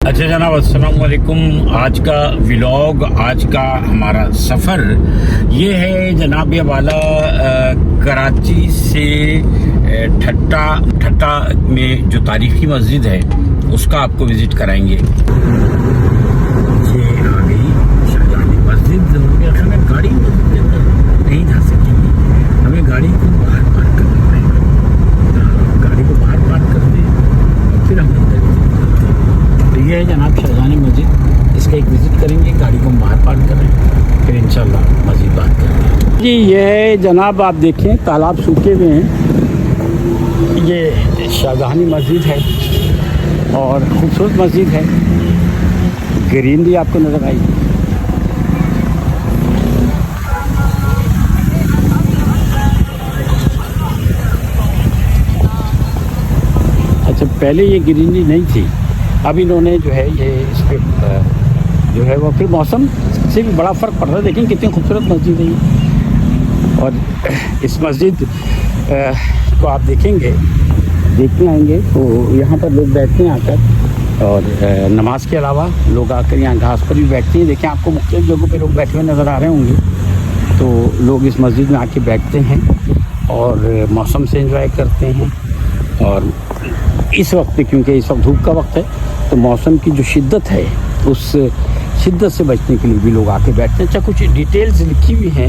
اچھا جناب، السلام علیکم. آج کا ولاگ، آج کا ہمارا سفر یہ ہے جناب والا کراچی سے ٹھٹا میں جو تاریخی مسجد ہے اس کا آپ کو وزٹ کرائیں گے. یہ آ گئی شاہجہانی مسجد. ہمیں گاڑی مسجد کے اندر نہیں جا سکیں گے، ہمیں گاڑی کو باہر پارک کرنا پڑے گا. گاڑی کو باہر پارک کر دیں اور پھر ہم اندر. تو یہ ہے جناب شاہجہانی مسجد، اس کا ایک وزٹ کریں گے. گاڑی کو ہم باہر پارک کریں، پھر انشاءاللہ مزید بات کریں گے. جی یہ ہے جناب، آپ دیکھیں تالاب سوکھے ہوئے ہیں. یہ شاہجہانی مسجد ہے اور خوبصورت مسجد ہے. گرینری آپ کو نظر آئی. اچھا، پہلے یہ گرینری نہیں تھی، اب انہوں نے جو ہے یہ اس پہ جو ہے وہ پھر موسم سے بھی بڑا فرق پڑ رہا ہے. دیکھیں کتنی خوبصورت مسجد ہے یہ. اور اس مسجد کو آپ دیکھیں گے، دیکھنے آئیں گے تو یہاں پر لوگ بیٹھتے ہیں آ کر، اور نماز کے علاوہ لوگ آ کر یہاں گھاس پر بھی بیٹھتے ہیں. دیکھیں آپ کو مختلف جگہوں پہ لوگ بیٹھے ہوئے نظر آ رہے ہوں گے. تو لوگ اس مسجد میں آ کے بیٹھتے ہیں اور موسم سے انجوائے کرتے ہیں. اور اس وقت پہ کیونکہ اس وقت دھوپ کا وقت ہے تو موسم کی جو شدت ہے اس شدت سے بچنے کے لیے بھی لوگ آ کے بیٹھتے ہیں. اچھا، کچھ ڈیٹیلز لکھی ہوئی ہیں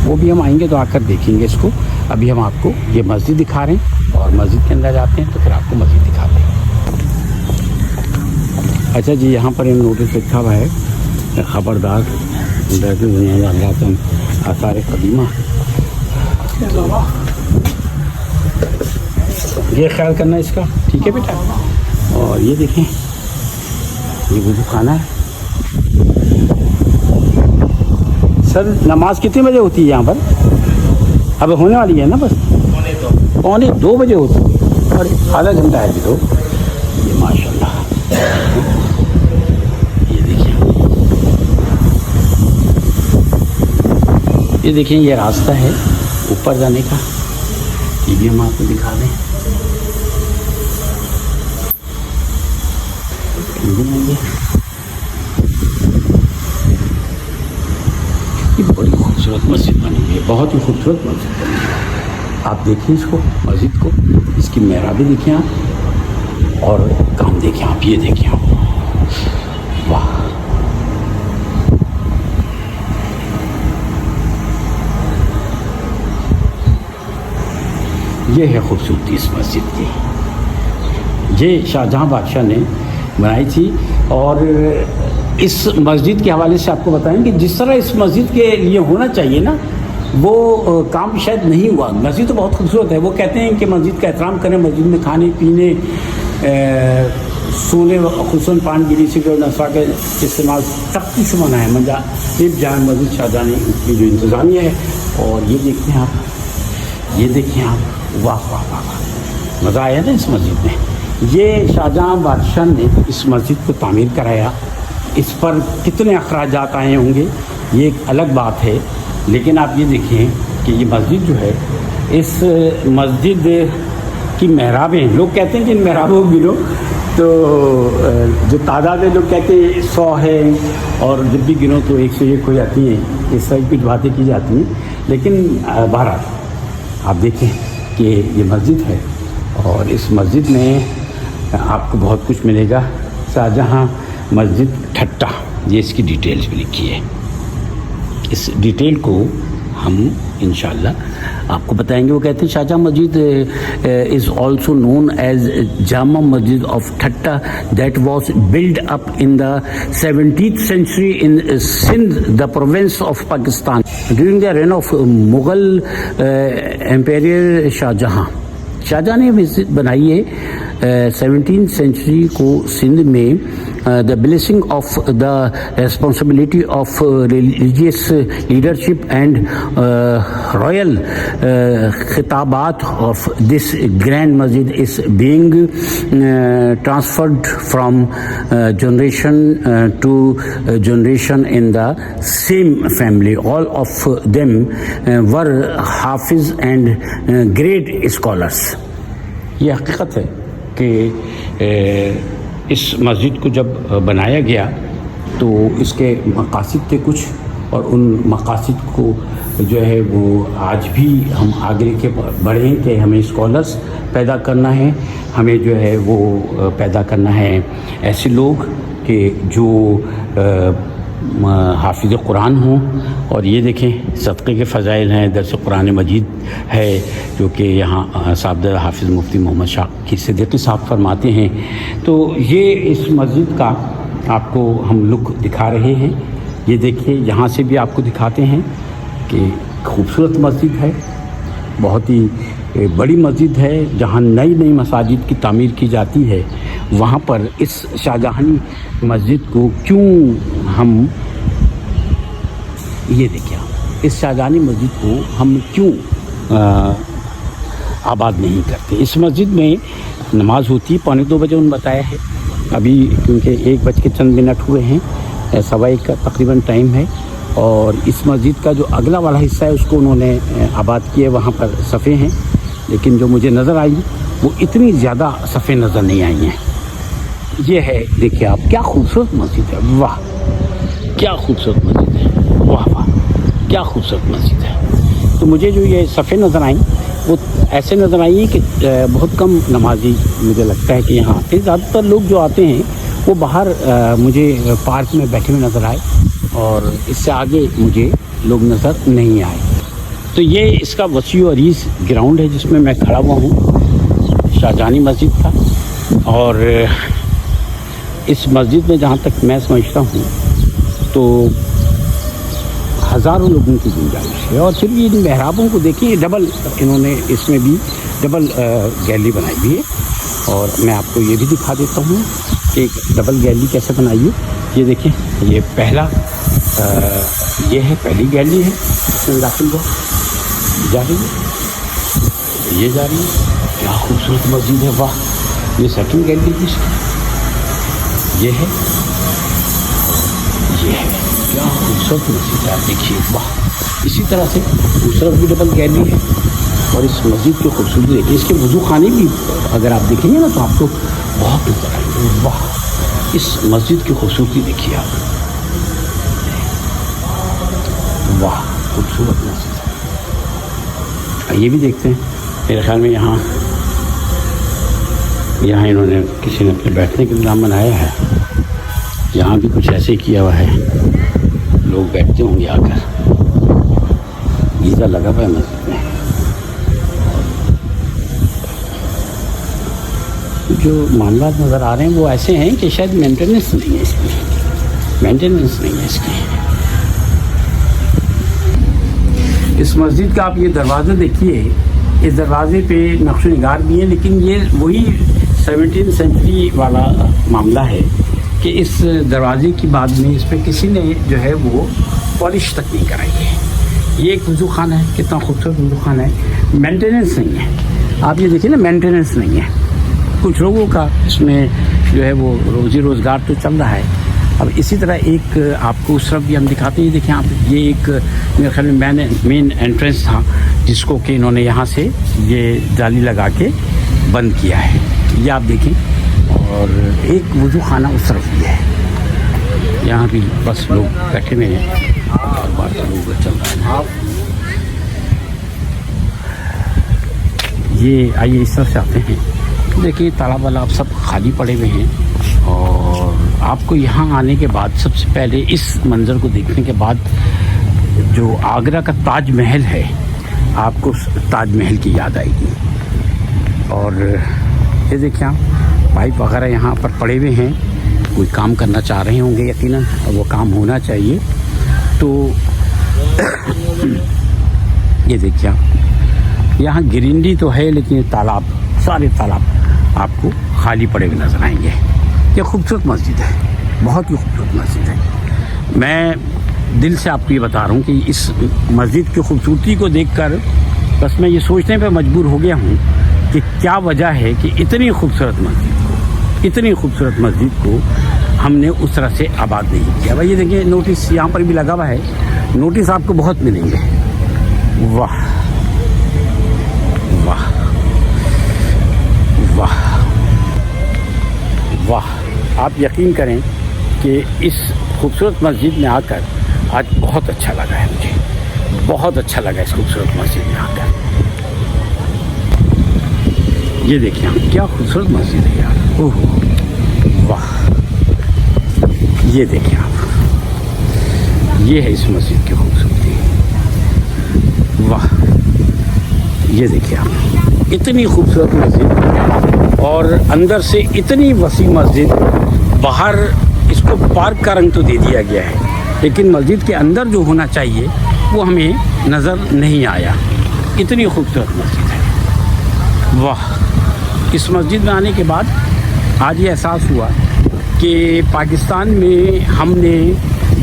وہ بھی ہم آئیں گے تو آ کر دیکھیں گے اس کو. ابھی ہم آپ کو یہ مسجد دکھا رہے ہیں اور مسجد کے اندر جاتے ہیں تو پھر آپ کو مسجد دکھاتے ہیں. اچھا جی، یہاں پر یہ نوٹس لکھا ہوا ہے، خبردار آثار قدیمہ. یہ خیال کرنا اس کا، ٹھیک ہے بیٹا. اور یہ دیکھیں، یہ وضو خانہ ہے. سر نماز کتنے بجے ہوتی ہے یہاں پر؟ اب ہونے والی ہے نا، بس 1:45 بجے ہوتی ہے اور آدھا گھنٹہ ہے ابھی تو. یہ ماشاء اللہ، یہ دیکھیں، یہ دیکھیں یہ راستہ ہے اوپر جانے کا. یہ بھی ہم آپ کو دکھا دیں. یہ بڑی خوبصورت مسجد بنی ہوئی ہے، بہت ہی خوبصورت مسجد بنی ہوئی ہے. آپ دیکھیں اس کو، مسجد کو، اس کی محرابیں دیکھیں آپ، اور کام دیکھیں آپ. یہ دیکھیں آپ، واہ. یہ ہے خوبصورتی اس مسجد کی. یہ شاہجہاں بادشاہ نے بنائی تھی. اور اس مسجد کے حوالے سے آپ کو بتائیں کہ جس طرح اس مسجد کے لیے ہونا چاہیے نا، وہ کام شاید نہیں ہوا. مسجد تو بہت خوبصورت ہے. وہ کہتے ہیں کہ مسجد کا احترام کریں، مسجد میں کھانے پینے، سونے، خصوصاً پان گیری، سگریٹ نشہ کے استعمال سختی سے منع ہے. منجانب جائیں مسجد شاہجہانی کی جو انتظامیہ ہے. اور یہ دیکھیں آپ، یہ دیکھیں آپ، واہ واہ واہ واہ، مزہ آیا نا اس مسجد میں. یہ شاہجہاں بادشاہ نے اس مسجد کو تعمیر کرایا. اس پر کتنے اخراجات آئے ہوں گے یہ ایک الگ بات ہے، لیکن آپ یہ دیکھیں کہ یہ مسجد جو ہے، اس مسجد کی محرابیں، لوگ کہتے ہیں کہ ان محرابوں کو گنو تو جو تعداد ہے، لوگ کہتے ہیں 100 ہے، اور جب بھی گنو تو 101 ہو جاتی ہیں. اس طرح کی باتیں کی جاتی ہیں. لیکن بہرحال آپ دیکھیں کہ یہ مسجد ہے اور اس مسجد میں آپ کو بہت کچھ ملے گا. شاہجہاں مسجد ٹھٹا، یہ اس کی ڈیٹیلز بھی لکھی ہے. اس ڈیٹیل کو ہم انشاءاللہ آپ کو بتائیں گے. وہ کہتے ہیں شاہجہاں مسجد is also known as Jama Masjid of Thatta that was build up in the 17th century in Sindh, the province of Pakistan, during the reign of Mughal Emperor Shahjahan نے مسجد بنائی ہے 17th century کو سندھ میں. the blessing of the responsibility of religious leadership and royal khitabat of this grand masjid is being transferred from generation to generation in the same family. All of them were hafiz and great scholars. یہ حقیقت ہے کہ اس مسجد کو جب بنایا گیا تو اس کے مقاصد تھے کچھ، اور ان مقاصد کو جو ہے وہ آج بھی ہم آگے کے بڑھیں کہ ہمیں اسکالرس پیدا کرنا ہے، ہمیں جو ہے وہ پیدا کرنا ہے ایسے لوگ کہ جو حافظ قرآن ہوں. اور یہ دیکھیں صدقے کے فضائل ہیں، درس قرآن مجید ہے جو کہ یہاں صاحب حافظ مفتی محمد شاکر صدیقی صاحب فرماتے ہیں. تو یہ اس مسجد کا آپ کو ہم لک دکھا رہے ہیں. یہ دیکھیے یہاں سے بھی آپ کو دکھاتے ہیں کہ خوبصورت مسجد ہے، بہت ہی بڑی مسجد ہے. جہاں نئی نئی مساجد کی تعمیر کی جاتی ہے وہاں پر اس شاہجہانی مسجد کو کیوں ہم، یہ دیکھیں اس شاہجہانی مسجد کو ہم کیوں آباد نہیں کرتے. اس مسجد میں نماز ہوتی 2:45 بجے انہوں نے بتایا ہے. ابھی کیونکہ 1:00 ہوئے ہیں، 1:15 کا تقریباً ٹائم ہے. اور اس مسجد کا جو اگلا والا حصہ ہے اس کو انہوں نے آباد کیا، وہاں پر صفیں ہیں، لیکن جو مجھے نظر آئی وہ اتنی زیادہ صفیں نظر نہیں آئی ہیں. یہ ہے دیکھیے آپ، کیا خوبصورت مسجد ہے، واہ کیا خوبصورت مسجد ہے، واہ واہ کیا خوبصورت مسجد ہے. تو مجھے جو یہ صفیں نظر آئیں وہ ایسے نظر آئی ہیں کہ بہت کم نمازی مجھے لگتا ہے کہ یہاں آتے ہیں. زیادہ تر لوگ جو آتے ہیں وہ باہر مجھے پارک میں بیٹھے ہوئے نظر آئے، اور اس سے آگے مجھے لوگ نظر نہیں آئے. تو یہ اس کا وسیع و عریض گراؤنڈ ہے جس میں میں کھڑا ہوا ہوں. شاہجہانی مسجد تھا، اور اس مسجد میں جہاں تک میں سمجھتا ہوں تو ہزاروں لوگوں کی گنجائش ہے. اور پھر بھی ان محرابوں کو دیکھیے، ڈبل انہوں نے اس میں بھی ڈبل گیلری بنائی ہوئی ہے. اور میں آپ کو یہ بھی دکھا دیتا ہوں کہ ایک ڈبل گیلری کیسے بنائی ہے. یہ دیکھیں، یہ پہلا یہ ہے پہلی گیلری ہے، اس میں داخل ہوا جا رہی ہے، یہ جا رہی ہے. کیا خوبصورت مسجد ہے، واہ. یہ سیکنڈ گیلری کی یہ ہے، یہ ہے، کیا خوبصورت مسجد ہے، دیکھیے واہ. اسی طرح سے دوسرا بھی ڈبل گیلری ہے. اور اس مسجد کی خوبصورتی دیکھیے، اس کے وضو خانے بھی اگر آپ دیکھیں گے نا تو آپ کو بہت نظر آئیں گے. واہ، اس مسجد کی خوبصورتی دیکھیے آپ، واہ خوبصورت مسجد ہے. یہ بھی دیکھتے ہیں، میرے خیال میں یہاں انہوں نے کسی نے اپنے بیٹھنے کا نظام بنایا ہے. یہاں بھی کچھ ایسے ہی کیا ہوا ہے، لوگ بیٹھتے ہوں گے آ کر. گیزر لگا ہوا ہے مسجد میں. جو معاملات نظر آ رہے ہیں وہ ایسے ہیں کہ شاید مینٹیننس نہیں ہے اس کی، مینٹیننس نہیں ہے اس کی. اس مسجد کا آپ یہ دروازہ دیکھیے، اس دروازے پہ نقش و نگار بھی ہیں، لیکن یہ وہی 17 سینچری والا معاملہ ہے کہ اس دروازے کی بعد میں اس پہ کسی نے جو ہے وہ پالش تک نہیں کرائی ہے. یہ ایک وضو خانہ ہے، کتنا خوبصورت وضو خانہ ہے. مینٹیننس نہیں ہے، آپ یہ دیکھیں نا، مینٹیننس نہیں ہے. کچھ لوگوں کا اس میں جو ہے وہ روزی روزگار تو چل رہا ہے. اب اسی طرح ایک آپ کو اس طرف بھی ہم دکھاتے ہیں. دیکھیں آپ، یہ ایک میرے خیال میں مین انٹرنس تھا جس کو کہ انہوں نے یہاں سے یہ جالی لگا کے بند کیا ہے. یہ آپ دیکھیں. اور ایک وضو خانہ اس طرف بھی ہے، یہاں بھی بس لوگ بیٹھے ہوئے ہیں، کاروبار کا لوگ چل رہا ہے. یہ آئیے اس طرف سے آتے ہیں. دیکھیے تالاب والاب سب خالی پڑے ہوئے ہیں. اور آپ کو یہاں آنے کے بعد سب سے پہلے اس منظر کو دیکھنے کے بعد جو آگرہ کا تاج محل ہے، آپ کو تاج محل کی یاد آئے گی. اور یہ دیکھیں آپ، پائپ وغیرہ یہاں پر پڑے ہوئے ہیں، کوئی کام کرنا چاہ رہے ہوں گے یقیناً، اور وہ کام ہونا چاہیے. تو یہ دیکھیں آپ، یہاں گرینری تو ہے لیکن تالاب، سارے تالاب آپ کو خالی پڑے ہوئے نظر آئیں گے. یہ خوبصورت مسجد ہے، بہت ہی خوبصورت مسجد ہے. میں دل سے آپ کو یہ بتا رہا ہوں کہ اس مسجد کی خوبصورتی کو دیکھ کر بس میں یہ سوچنے پہ مجبور ہو گیا ہوں کہ کیا وجہ ہے کہ اتنی خوبصورت مسجد کو ہم نے اس طرح سے آباد نہیں کیا. بھائی یہ دیکھیں، نوٹس یہاں پر بھی لگا ہوا ہے. نوٹس آپ کو بہت ملیں گے. واہ واہ واہ واہ آپ یقین کریں کہ اس خوبصورت مسجد میں آ کر آج بہت اچھا لگا ہے مجھے، بہت اچھا لگا اس خوبصورت مسجد میں آ کر۔ یہ دیکھیں آپ، کیا خوبصورت مسجد ہے یار، اوہ واہ! یہ دیکھیں آپ، یہ ہے اس مسجد کی خوبصورتی، واہ! یہ دیکھیں آپ، اتنی خوبصورت مسجد اور اندر سے اتنی وسیع مسجد، باہر اس کو پارک کا رنگ تو دے دیا گیا ہے، لیکن مسجد کے اندر جو ہونا چاہیے وہ ہمیں نظر نہیں آیا۔ اتنی خوبصورت مسجد ہے، واہ! اس مسجد میں آنے کے بعد آج یہ احساس ہوا کہ پاکستان میں ہم نے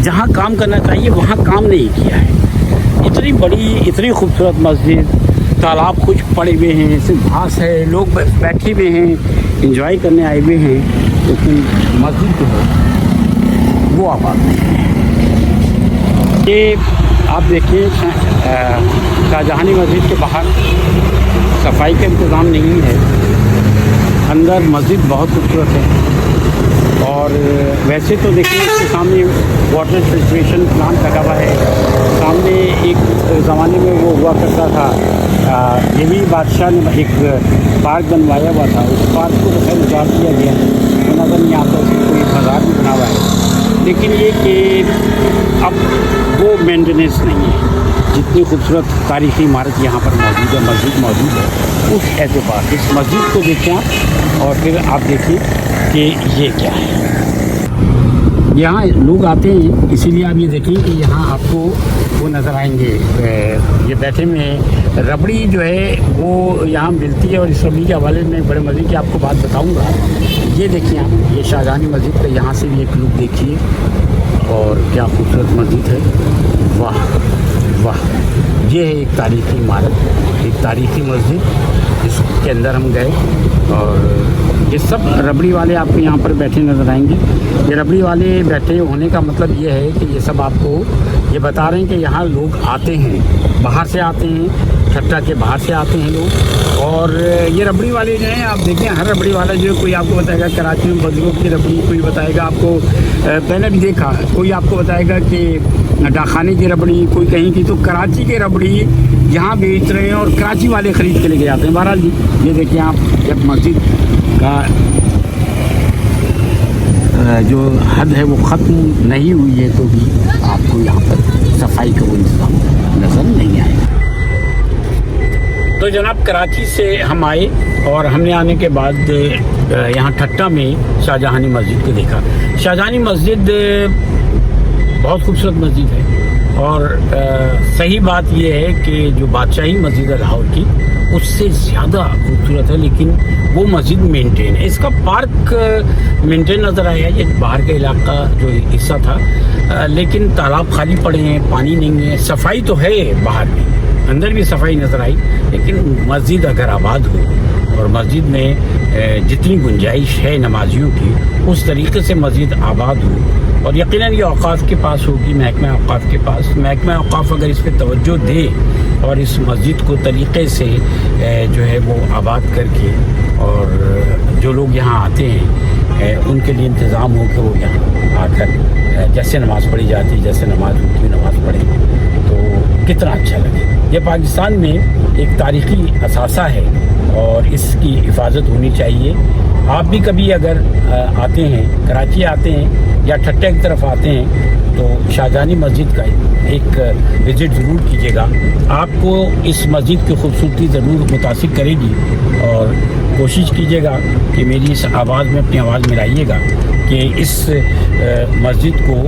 جہاں کام کرنا چاہیے وہاں کام نہیں کیا ہے۔ اتنی بڑی، اتنی خوبصورت مسجد، تالاب کچھ پڑے ہوئے ہیں، صرف گھاس ہے، لوگ بیٹھے ہوئے ہیں، انجوائے کرنے آئے ہوئے ہیں، لیکن مسجد جو ہے وہ آباد نہیں ہے۔ یہ آپ دیکھیں شاہجہانی مسجد کے باہر صفائی کا انتظام نہیں ہے، اندر مسجد بہت خوبصورت ہے، اور ویسے تو دیکھیں اس کے سامنے واٹر فلٹریشن پلانٹ لگا ہوا ہے، سامنے ایک زمانے میں وہ ہوا کرتا تھا، یہ بھی بادشاہ نے ایک پارک بنوایا ہوا تھا، اس پارک کو خیر اجاڑ دیا گیا، نظر نہیں آتا، اس میں کوئی بازار بھی بنا ہوا ہے، لیکن یہ کہ اب وہ مینٹیننس نہیں ہے۔ جتنی خوبصورت تاریخی عمارت یہاں پر موجود ہے، مسجد موجود ہے، اس اعتبار سے اس مسجد کو دیکھیں آپ، اور پھر آپ دیکھیں کہ یہ کیا ہے۔ یہاں لوگ آتے ہیں، اسی لیے آپ یہ دیکھیں کہ یہاں آپ کو وہ نظر آئیں گے، یہ بیٹھے میں ربڑی جو ہے وہ یہاں ملتی ہے، اور اس ربڑی کے حوالے میں بڑے مزے کی آپ کو بات بتاؤں گا۔ یہ دیکھیں آپ، یہ شاہجہانی مسجد کا یہاں سے بھی ایک لک دیکھیے، اور کیا خوبصورت مسجد ہے، واہ واہ! یہ ہے ایک تاریخی عمارت، ایک تاریخی مسجد، اس کے اندر ہم گئے، اور یہ سب ربڑی والے آپ کو یہاں پر بیٹھے نظر آئیں گے۔ یہ ربڑی والے بیٹھے ہونے کا مطلب یہ ہے کہ یہ سب آپ کو یہ بتا رہے ہیں کہ یہاں لوگ آتے ہیں، باہر سے آتے ہیں، ٹھٹا کے باہر سے آتے ہیں لوگ، اور یہ ربڑی والے جو ہیں آپ دیکھیں، ہر ربڑی والا جو ہے کوئی آپ کو بتائے گا کراچی میں بزرگوں کی ربڑی، کوئی بتائے گا آپ کو، میں نے بھی دیکھا، کوئی آپ کو بتائے گا کہ ڈاکخانے کی ربڑی، کوئی کہیں کی، تو کراچی کی ربڑی یہاں بیچ رہے ہیں اور کراچی والے خرید کے لے کے جاتے ہیں۔ بہرحال جی یہ دیکھیں آپ، جب مسجد کا جو حد ہے وہ ختم نہیں ہوئی ہے تو بھی آپ کو یہاں پر صفائی کا وہ انتظام نظر نہیں آئے گا۔ تو جناب کراچی سے ہم آئے، اور ہم نے آنے کے بعد یہاں ٹھٹا میں شاہجہانی مسجد کو دیکھا۔ شاہجہانی مسجد بہت خوبصورت مسجد ہے، اور صحیح بات یہ ہے کہ جو بادشاہی مسجد ہے لاہور کی اس سے زیادہ خوبصورت ہے، لیکن وہ مسجد مینٹین ہے۔ اس کا پارک مینٹین نظر آیا، یہ باہر کا علاقہ جو حصہ تھا، لیکن تالاب خالی پڑے ہیں، پانی نہیں ہے، صفائی تو ہے باہر بھی، اندر بھی صفائی نظر آئی، لیکن مسجد اگر آباد ہو اور مسجد میں جتنی گنجائش ہے نمازیوں کی اس طریقے سے مسجد آباد ہو، اور یقیناً یہ اوقاف کے پاس ہوگی، محکمہ اوقاف کے پاس، محکمہ اوقاف اگر اس پہ توجہ دے اور اس مسجد کو طریقے سے جو ہے وہ آباد کر کے، اور جو لوگ یہاں آتے ہیں ان کے لیے انتظام ہو کہ وہ یہاں آ کر جیسے نماز پڑھی جاتی، جیسے نماز ہوتی ہے نماز پڑھیں، تو کتنا اچھا لگے۔ یہ پاکستان میں ایک تاریخی اثاثہ ہے اور اس کی حفاظت ہونی چاہیے۔ آپ بھی کبھی اگر آتے ہیں، کراچی آتے ہیں یا ٹھٹے کی طرف آتے ہیں، تو شاہجہانی مسجد کا ایک وزٹ ضرور کیجیے گا، آپ کو اس مسجد کی خوبصورتی ضرور متاثر کرے گی، اور کوشش کیجیے گا کہ میری اس آواز میں اپنی آواز ملائیے گا کہ اس مسجد کو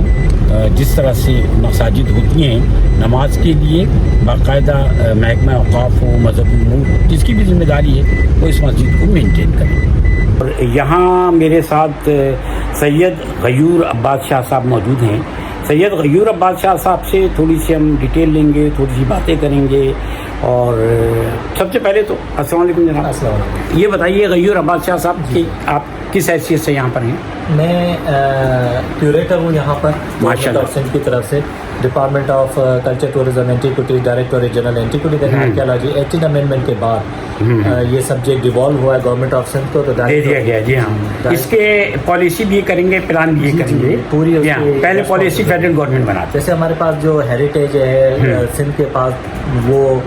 جس طرح سے مساجد ہوتی ہیں نماز کے لیے، باقاعدہ محکمہ اوقاف ہو، مذہبی امور، جس کی بھی ذمہ داری ہے وہ اس مسجد کو مینٹین کریں۔ اور یہاں میرے ساتھ سید غیور عباس شاہ صاحب موجود ہیں۔ سید غیور عباس شاہ صاحب سے تھوڑی سی ہم ڈیٹیل لیں گے، تھوڑی سی باتیں کریں گے، اور سب سے پہلے تو السلام علیکم جناب. السلام علیکم. یہ بتائیے غیور عباس شاہ صاحب کہ آپ کس حیثیت سے یہاں پر ہیں؟ میں کیوریٹر ہوں یہاں پر ماشاءاللہ. گورنمنٹ آف سندھ کی طرف سے department of culture tourism antiquities directorate general antiquities and archaeology 18 amendment کے بعد یہ سبجیکٹ ڈیوالو ہوا ہے گورنمنٹ آف سندھ کو تو دے دیا گیا. جی ہاں, اس کے پالیسی بھی یہ کریں گے, پلان بھی یہ کریں گے پوری پہلے پالیسی فیڈرل گورنمنٹ بناتے. جیسے ہمارے پاس جو ہیریٹیج ہے سندھ کے پاس وہ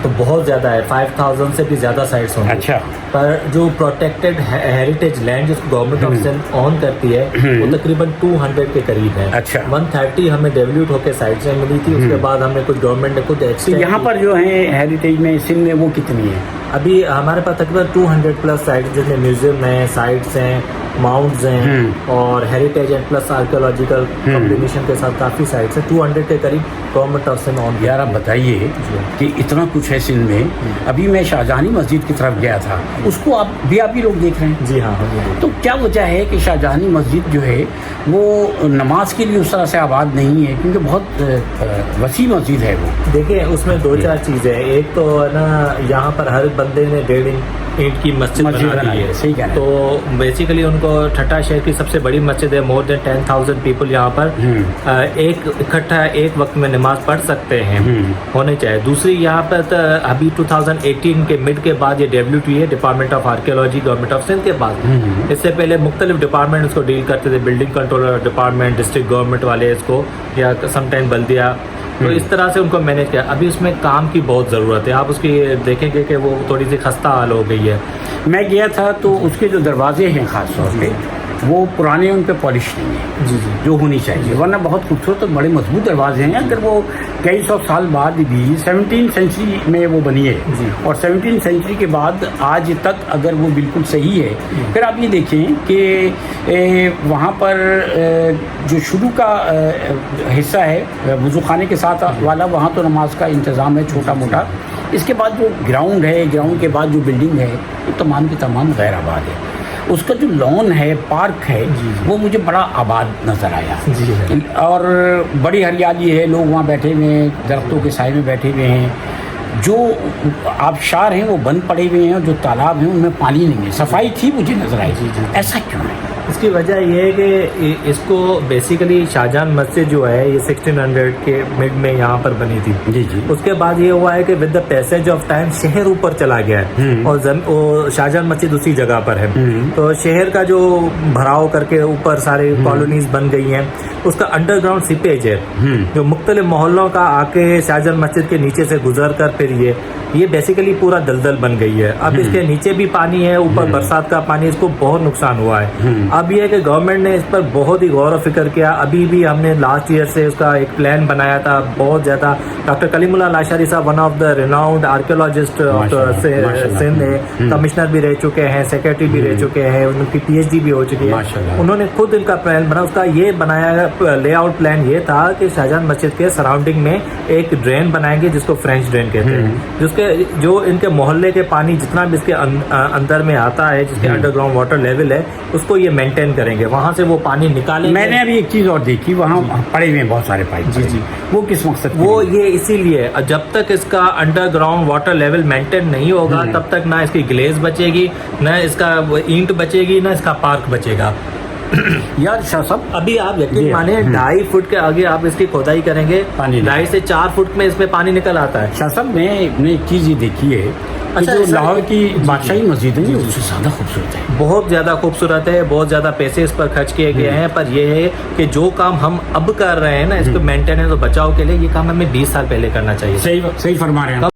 تو بہت زیادہ ہے, 5000 سے بھی زیادہ سائٹس ہوں. اچھا, پر جو پروٹیکٹڈ ہیریٹیج لینڈ جس کو گورنمنٹ آف سندھ آن کرتی ہے وہ تقریباً 200 کے قریب ہے. اچھا, 130 ہمیں ڈیولیوٹ ہو کے سائٹ سے ملی تھی. اس کے بعد ہمیں کچھ گورنمنٹ نے خود ایکسٹینڈ. یہاں پر جو ہے ہیریٹیج میں سندھ میں وہ کتنی ہے؟ ابھی ہمارے پاس تقریباً 200+ سائٹس جس میں میوزیم ہیں, سائٹس ہیں, ماؤنٹس ہیں اور heritage and plus archaeological combination کے ساتھ کافی سائٹس ہیں. 200 کے قریب گورنمنٹ آف سندھ آن. یار آپ بتائیے کہ اتنا کچھ ہے سندھ میں. ابھی میں شاہجہانی مسجد کی طرف گیا تھا, اس کو آپ بھی لوگ دیکھ رہے ہیں. جی ہاں. تو کیا وجہ ہے کہ شاہجہانی مسجد جو ہے وہ نماز کے لیے اس طرح سے آباد نہیں ہے, کیونکہ بہت وسیع مسجد ہے وہ؟ دیکھیں اس میں 2-4 چیزیں ہیں. ایک تو نا یہاں پر ہر بندے نے 1.5 اینٹ کی مسجد بنائی ہے. صحیح کہہ رہے ہیں. تو بیسیکلی ان کو ٹھٹا شہر کی سب سے بڑی مسجد ہے. مور دین 10,000 پیپل یہاں پر ایک اکٹھا ایک وقت میں نماز پڑھ سکتے ہیں, ہونے چاہیے. دوسری یہاں پر ابھی 2018 کے مڈ کے بعد یہ ڈیولیوٹ ہوئی ہے department of archaeology government of Sindh کے بعد. اس سے پہلے مختلف ڈپارٹمنٹ اس کو ڈیل کرتے تھے, building controller department, district government والے اس کو, یا سم ٹائم بلدیہ. تو اس طرح سے ان کو مینیج کیا. ابھی اس میں کام کی بہت ضرورت ہے. آپ اس کی دیکھیں گے کہ وہ تھوڑی سی خستہ حال ہو گئی ہے. میں گیا تھا تو اس کے جو دروازے ہیں خاص طور پہ وہ پرانے, ان پہ پالش نہیں ہے جی جو ہونی چاہیے, ورنہ بہت خوبصورت اور بڑے مضبوط دروازے ہیں. اگر وہ کئی سو سال بعد بھی 17 سینچری میں وہ بنی ہے اور 17 سینچری کے بعد آج تک اگر وہ بالکل صحیح ہے, پھر آپ یہ دیکھیں کہ وہاں پر جو شروع کا حصہ ہے وضو خانے کے ساتھ والا, وہاں تو نماز کا انتظام ہے چھوٹا موٹا. اس کے بعد جو گراؤنڈ ہے, گراؤنڈ کے بعد جو بلڈنگ ہے وہ تمام کی تمام غیر آباد ہے. اس کا جو لان ہے, پارک ہے, وہ مجھے بڑا آباد نظر آیا. اور بڑی ہریالی ہے, لوگ وہاں بیٹھے ہوئے ہیں, درختوں کے سائے میں بیٹھے ہوئے ہیں. جو آبشار ہیں وہ بند پڑے ہوئے ہیں, اور جو تالاب ہیں ان میں پانی نہیں ہے. صفائی تھی مجھے نظر آئی. ایسا کیوں ہے؟ اس کی وجہ یہ ہے کہ اس کو بیسیکلی شاہجہان مسجد جو ہے یہ 1600 کے مڈ میں یہاں پر بنی تھی. اس کے بعد یہ ہوا ہے کہ with the passage of time شہر اوپر چلا گیا ہے اور شاہجہان مسجد اسی جگہ پر ہے. تو شہر کا جو بھراؤ کر کے اوپر سارے کالونیز بن گئی ہیں, اس کا انڈر گراؤنڈ سیپیج ہے جو مختلف محلوں کا آ کے شاہجہان مسجد کے نیچے سے گزر کر پھر یہ بیسیکلی پورا دلدل بن گئی ہے. اب اس کے نیچے بھی پانی ہے, اوپر برسات کا پانی, اس کو بہت نقصان ہوا ہے. اب یہ ہے کہ گورنمنٹ نے اس پر بہت ہی غور و فکر کیا. ابھی بھی ہم نے لاسٹ ایئر سے اس کا ایک پلان بنایا تھا بہت زیادہ. ڈاکٹر کلیم اللہ لاشاری صاحب one of the renowned archaeologist Sindh ہے, کمشنر بھی رہ چکے ہیں, سیکرٹری بھی رہ چکے ہیں, ان کی PhD بھی ہو چکی ہے. انہوں نے خود ان کا پلان بنا. اس کا یہ بنایا لے آؤٹ پلان یہ تھا کہ شاہجہان مسجد کے سراؤنڈنگ میں ایک ڈرین بنائیں گے جس کو فرینچ ڈرین کہتے ہیں, جس کے جو ان کے محلے کے پانی جتنا بھی اس کے اندر میں آتا ہے, جس کے انڈر گراؤنڈ واٹر لیول ہے, اس کو یہ مینٹین کریں گے. وہاں سے وہ پانی نکالیں. میں نے ابھی ایک چیز اور دیکھی, وہاں پڑے ہوئے ہیں بہت سارے پائپ. وہ کس مقصد؟ وہ یہ اسی لیے جب تک اس کا under ground water level maintain نہیں ہوگا تب تک نہ اس کی گلیز بچے گی, نہ اس کا اینٹ بچے گی, نہ اس کا پارک بچے گا. یار شاہ صاحب ابھی آپ یقین مانیں 2.5 فٹ کے آگے آپ اس کی کھدائی کریں گے, 2.5 سے 4 فٹ میں اس میں پانی نکل آتا ہے. شاہ صاحب میں نے ایک چیز یہ دیکھی ہے, جو لاہور کی بادشاہی مسجد ہے اس سے زیادہ خوبصورت ہے, بہت زیادہ خوبصورت ہے. بہت زیادہ پیسے اس پر خرچ کیے گئے ہیں, پر یہ ہے کہ جو کام ہم اب کر رہے ہیں نا اس کو مینٹیننس اور بچاؤ کے لیے, یہ کام ہمیں 20 سال پہلے کرنا چاہیے. صحیح فرما رہے ہیں.